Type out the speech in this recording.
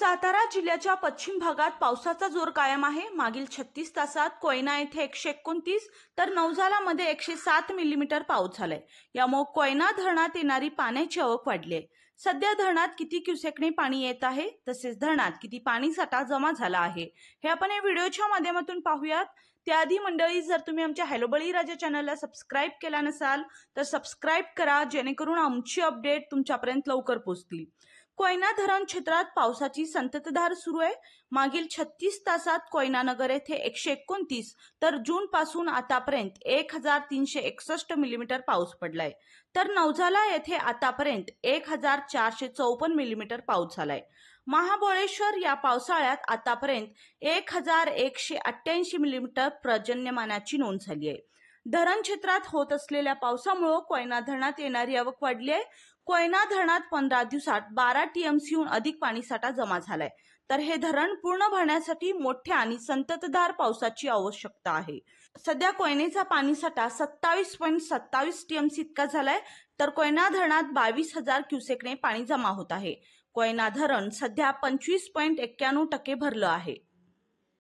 सातारा जिल्ह्याच्या पश्चिम भागात पावसाचा जोर कायम आहे। मागील 36 तासात कोयना येथे 129 तर नवजालामध्ये 107 मिलीमीटर पाऊस झालाय। यामुळे कोयना धरणात येणारी पाण्याची आवक वाढली आहे। सध्या धरणात किती क्युसेकने पाणी येत आहे, तसेच धरणात किती पाणी साठा जमा झाला आहे, हे आपण या व्हिडिओच्या माध्यमातून पाहूयात। त्याआधी मंडळी, जर तुम्ही आमच्या हॅलो बळीराजा चॅनलला सबस्क्राइब केला नसाल तर सबस्क्राइब करा, जेणेकरून आमची अपडेट तुमच्यापर्यंत लवकर पोहोचतील। कोयना धरण क्षेत्रात पावसाची संततधार सुरू आहे। मागील 36 तासात कोयना नगर येथे 129 तर जून पासून आतापर्यंत 1361 मिलीमीटर पाऊस पडलाय, तर नवजाला येथे आतापर्यंत 1454 मिलीमीटर पाऊस झालाय। महाबळेश्वर या पावसाळ्यात आतापर्यंत 1188 मिलीमीटर पर्जन्यमानाची नोंद झाली आहे। धरण क्षेत्रात होत असलेल्या पावसामुळे कोयना धरणात येणारी आवक वाढली आहे। कोयना धरणात 15 दिवसात 12 टीएमसीहून अधिक पाणीसाठा जमा झालाय, तर हे धरण पूर्ण भरण्यासाठी मोठ्या आणि संततधार पावसाची आवश्यकता आहे। सध्या कोयनेचा पाणीसाठा 27.27 टीएमसी इतका झालाय, तर कोयना धरणात 22,000 क्युसेकने पाणी जमा होत आहे। कोयना धरण सध्या 25.91% भरलं आहे।